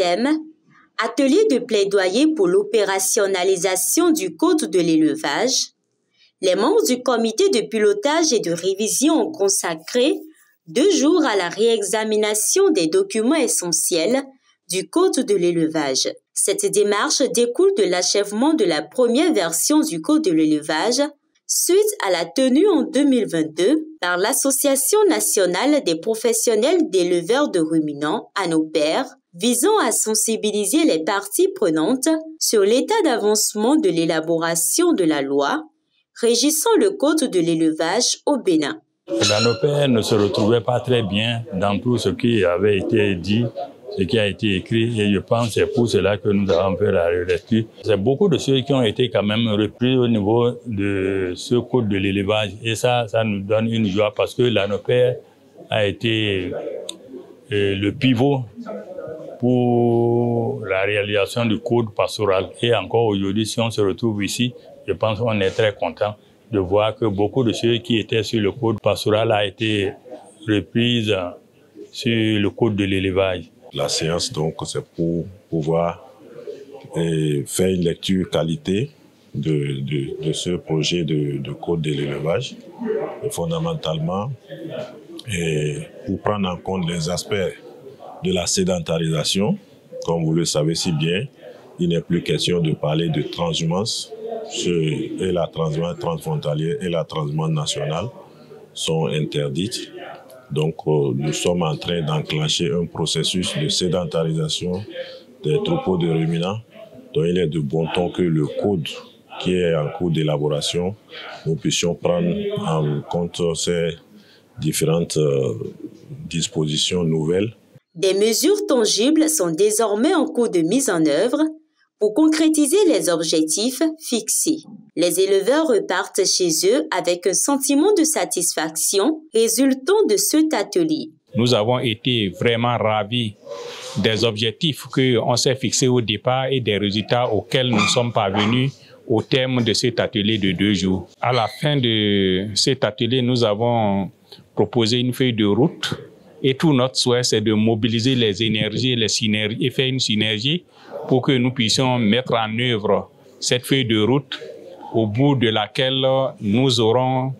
thème « Atelier de plaidoyer pour l'opérationnalisation du Code de l'élevage », les membres du comité de pilotage et de révision ont consacré 2 jours à la réexamination des documents essentiels du Code de l'élevage. Cette démarche découle de l'achèvement de la première version du Code de l'élevage suite à la tenue en 2022 par l'Association nationale des professionnels d'éleveurs de ruminants, ANOPER, visant à sensibiliser les parties prenantes sur l'état d'avancement de l'élaboration de la loi régissant le Code de l'élevage au Bénin. L'ANOPER ne se retrouvait pas très bien dans tout ce qui avait été dit, ce qui a été écrit, et je pense que c'est pour cela que nous avons fait la relecture. C'est beaucoup de choses qui ont été quand même repris au niveau de ce Code de l'élevage, et ça nous donne une joie parce que l'ANOPER a été le pivot pour la réalisation du Code pastoral. Et encore aujourd'hui, si on se retrouve ici, je pense qu'on est très content de voir que beaucoup de choses qui étaient sur le Code pastoral a été reprise sur le Code de l'élevage. La séance, donc, c'est pour pouvoir faire une lecture qualité de ce projet de Code de l'élevage. Et fondamentalement, pour prendre en compte les aspects de la sédentarisation, comme vous le savez si bien, il n'est plus question de parler de transhumance, et la transhumance transfrontalière et la transhumance nationale sont interdites. Donc, nous sommes en train d'enclencher un processus de sédentarisation des troupeaux de ruminants. Donc, il est de bon ton que le code qui est en cours d'élaboration, nous puissions prendre en compte ces différentes dispositions nouvelles. Des mesures tangibles sont désormais en cours de mise en œuvre pour concrétiser les objectifs fixés. Les éleveurs repartent chez eux avec un sentiment de satisfaction résultant de cet atelier. Nous avons été vraiment ravis des objectifs qu'on s'est fixés au départ et des résultats auxquels nous sommes parvenus au terme de cet atelier de 2 jours. À la fin de cet atelier, nous avons proposé une feuille de route et tout notre souhait, c'est de mobiliser les énergies, les synergies et faire une synergie pour que nous puissions mettre en œuvre cette feuille de route au bout de laquelle nous aurons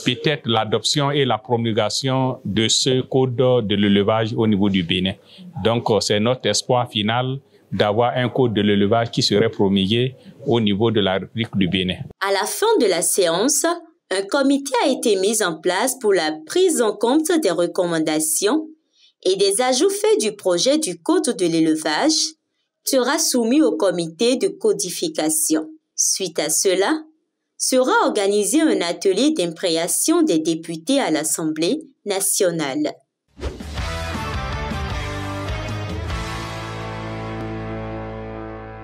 peut-être l'adoption et la promulgation de ce code de l'élevage au niveau du Bénin. Donc, c'est notre espoir final d'avoir un code de l'élevage qui serait promulgué au niveau de la République du Bénin. À la fin de la séance, un comité a été mis en place pour la prise en compte des recommandations et des ajouts faits du projet du code de l'élevage sera soumis au comité de codification. Suite à cela, sera organisé un atelier d'impréation des députés à l'Assemblée nationale.